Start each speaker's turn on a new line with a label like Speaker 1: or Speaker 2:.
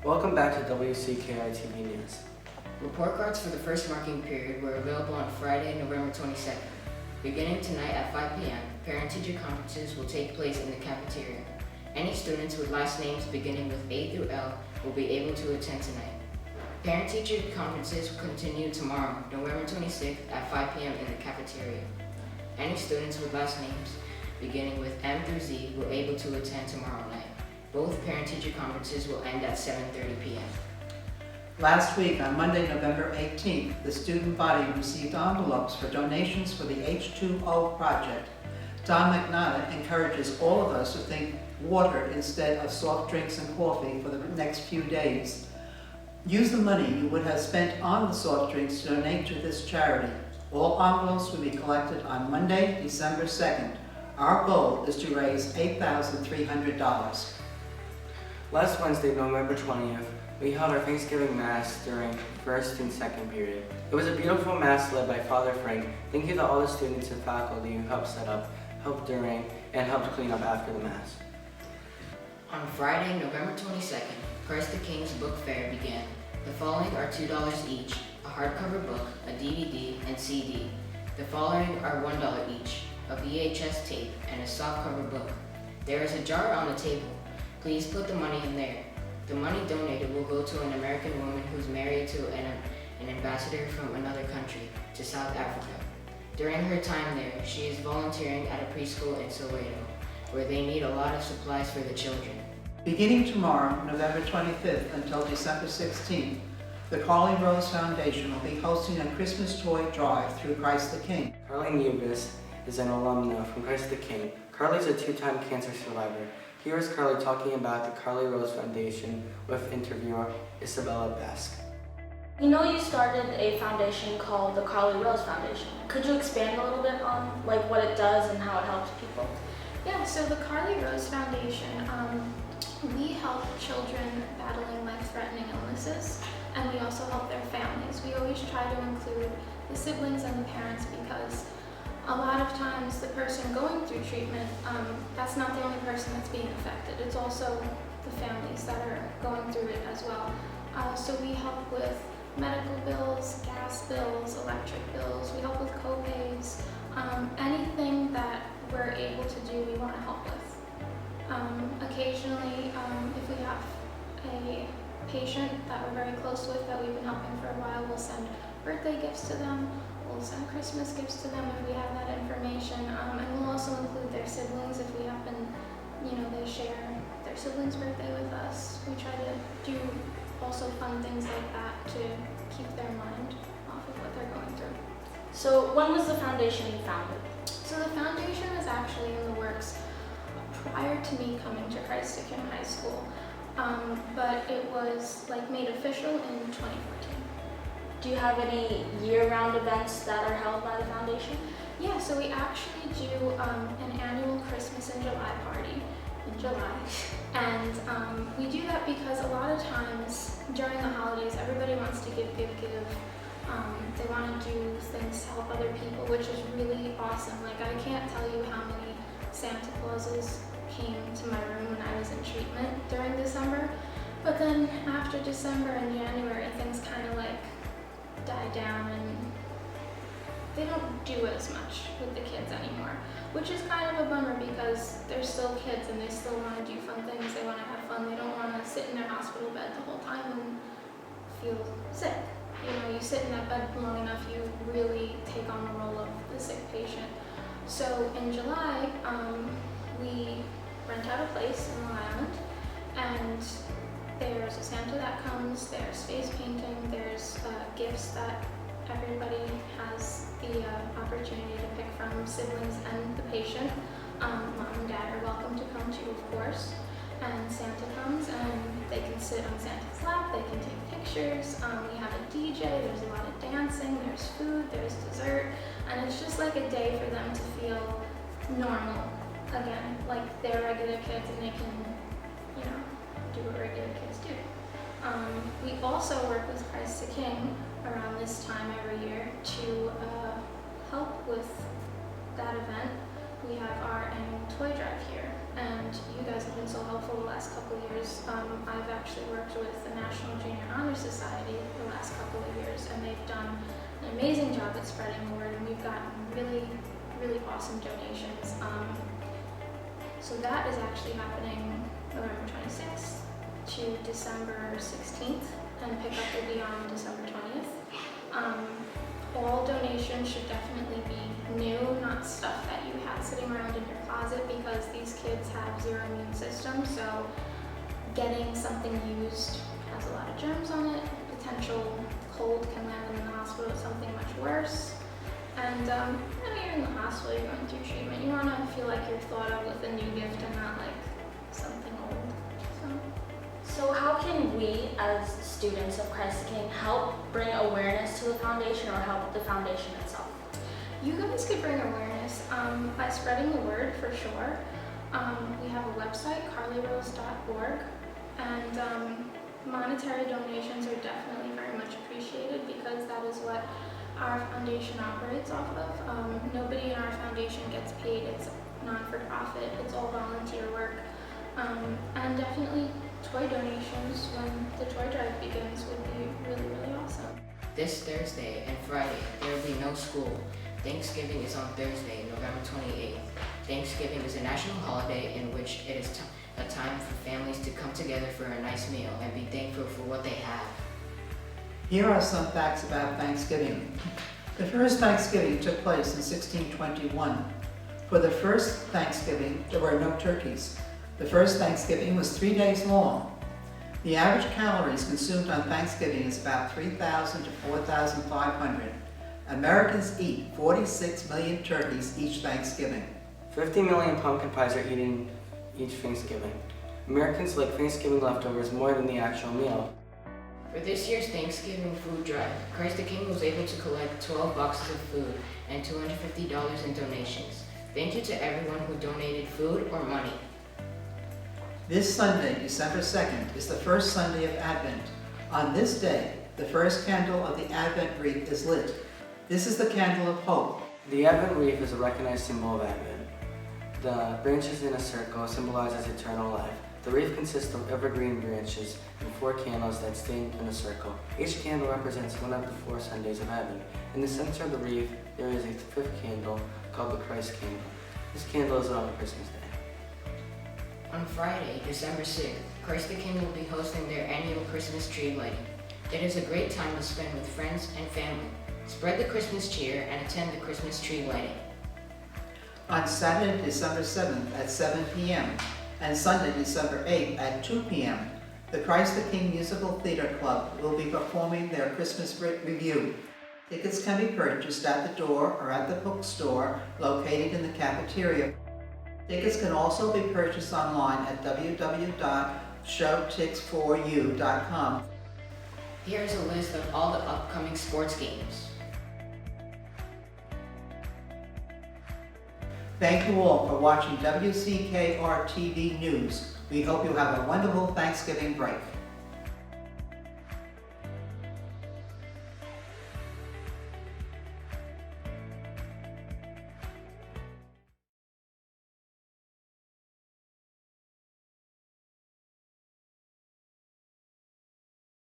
Speaker 1: Welcome back to WCKR-TV News.
Speaker 2: Report cards for the first marking period were available on Friday, November 22nd. Beginning tonight at 5 p.m., parent-teacher conferences will take place in the cafeteria. Any students with last names beginning with A through L will be able to attend tonight. Parent-teacher conferences will continue tomorrow, November 26th at 5 p.m. in the cafeteria. Any students with last names beginning with M through Z will be able to attend tomorrow night. Both parent-teacher conferences will end at 7:30 p.m.
Speaker 3: Last week, on Monday, November 18th, the student body received envelopes for donations for the H2O project. Don McNaughton encourages all of us to think water instead of soft drinks and coffee for the next few days. Use the money you would have spent on the soft drinks to donate to this charity. All envelopes will be collected on Monday, December 2nd. Our goal is to raise $8,300.
Speaker 1: Last Wednesday, November 20th, we held our Thanksgiving Mass during first and second period. It was a beautiful Mass led by Father Frank. Thank you to all the students and faculty who helped set up, helped during, and helped clean up after the Mass.
Speaker 2: On Friday, November 22nd, Christ the King's Book Fair began. The following are $2 each, a hardcover book, a DVD, and CD. The following are $1 each, a VHS tape, and a softcover book. There is a jar on the table. Please put the money in there. The money donated will go to an American woman who's married to an ambassador from another country, to South Africa. During her time there, she is volunteering at a preschool in Soweto, where they need a lot of supplies for the children.
Speaker 3: Beginning tomorrow, November 25th until December 16th, the Carly Rose Foundation will be hosting a Christmas toy drive through Christ the King.
Speaker 1: Carly Nubis is an alumna from Christ the King. Carly's a two-time cancer survivor. Here is Carly talking about the Carly Rose Foundation with interviewer Isabella Bask.
Speaker 4: You know, you started a foundation called the Carly Rose Foundation. Could you expand a little bit on what it does and how it helps people?
Speaker 5: Yeah, so the Carly Rose Foundation, we help children battling life-threatening illnesses, and we also help their families. We always try to include the siblings and the parents because a lot of times the person going through treatment, that's not the only person that's being affected. It's also the families that are going through it as well. So we help with medical bills, gas bills, electric bills. We help with co-pays. Anything that we're able to do, we want to help with. Occasionally, if we have a patient that we're very close with that we've been helping for a while, we'll send birthday gifts to them. We'll send Christmas gifts to them if we have that information, and we'll also include their siblings if we happen, they share their sibling's birthday with us. We try to do also fun things like that to keep their mind off of what they're going through.
Speaker 4: So when was the foundation founded?
Speaker 5: So the foundation was actually in the works prior to me coming to Christ the King High School, but it was made official in 2014.
Speaker 4: Do you have any year-round events that are held by the foundation?
Speaker 5: Yeah, so we actually do an annual Christmas in July party in July. And we do that because a lot of times during the holidays, everybody wants to give. They want to do things to help other people, which is really awesome. I can't tell you how many Santa Clauses came to my room when I was in treatment during December. But then after December and January, things kind of die down and they don't do as much with the kids anymore, which is kind of a bummer because they're still kids and they still want to do fun things. They want to have fun. They don't want to sit in their hospital bed the whole time and feel sick. You sit in that bed long enough, you really take on the role of the sick patient. So in July, we rent out a place in Long Island, and there's a Santa that comes, there's face painting, there's gifts that everybody has the opportunity to pick from, siblings and the patient. Mom and dad are welcome to come too, of course. And Santa comes and they can sit on Santa's lap, they can take pictures. We have a DJ, there's a lot of dancing, there's food, there's dessert, and it's just like a day for them to feel normal again, like they're regular kids and they can, do what regular kids do. We also work with Christ the King around this time every year to help with that event. we have our annual toy drive here, and you guys have been so helpful the last couple of years. I've actually worked with the National Junior Honor Society the last couple of years, and they've done an amazing job at spreading the word, and we've gotten really, really awesome donations. So that is actually happening November 26th to December 16th, and pickup will be on December 20th. All donations should definitely be new, not stuff that you have sitting around in your closet, because these kids have zero immune system, so getting something used has a lot of germs on it. Potential cold can land them in the hospital with something much worse. And you know, you're in the hospital, you're going through treatment, you want to feel like you're thought of with a new gift and not like something old.
Speaker 4: So how can we, as students of Christ the King, help bring awareness to the foundation or help the foundation itself?
Speaker 5: You guys could bring awareness by spreading the word, for sure. We have a website, carlyrose.org, and monetary donations are definitely very much appreciated, because that is what our foundation operates off of. Nobody in our foundation gets paid. It's non-for-profit. It's all volunteer work. And definitely toy donations when the toy drive begins would be really, really awesome.
Speaker 2: This Thursday and Friday, there will be no school. Thanksgiving is on Thursday, November 28th. Thanksgiving is a national holiday in which it is a time for families to come together for a nice meal and be thankful for what they have.
Speaker 3: Here are some facts about Thanksgiving. The first Thanksgiving took place in 1621. For the first Thanksgiving, there were no turkeys. The first Thanksgiving was 3 days long. The average calories consumed on Thanksgiving is about 3,000 to 4,500. Americans eat 46 million turkeys each Thanksgiving.
Speaker 1: 50 million pumpkin pies are eaten each Thanksgiving. Americans like Thanksgiving leftovers more than the actual meal.
Speaker 2: For this year's Thanksgiving food drive, Christ the King was able to collect 12 boxes of food and $250 in donations. Thank you to everyone who donated food or money.
Speaker 3: This Sunday, December 2nd, is the first Sunday of Advent. On this day, the first candle of the Advent wreath is lit. This is the candle of hope.
Speaker 1: The Advent wreath is a recognized symbol of Advent. The branches in a circle symbolizes eternal life. The wreath consists of evergreen branches and 4 candles that stand in a circle. Each candle represents one of the 4 Sundays of Advent. In the center of the wreath, there is a 5th candle called the Christ candle. This candle is lit on Christmas Day.
Speaker 2: On Friday, December 6th, Christ the King will be hosting their annual Christmas tree lighting. It is a great time to spend with friends and family. Spread the Christmas cheer and attend the Christmas tree lighting.
Speaker 3: On Saturday, December 7th at 7 p.m. and Sunday, December 8th at 2 p.m., the Christ the King Musical Theater Club will be performing their Christmas review. Tickets can be purchased at the door or at the bookstore located in the cafeteria. Tickets can also be purchased online at www.showtix4u.com.
Speaker 2: Here is a list of all the upcoming sports games.
Speaker 3: Thank you all for watching WCKR-TV News. We hope you have a wonderful Thanksgiving break.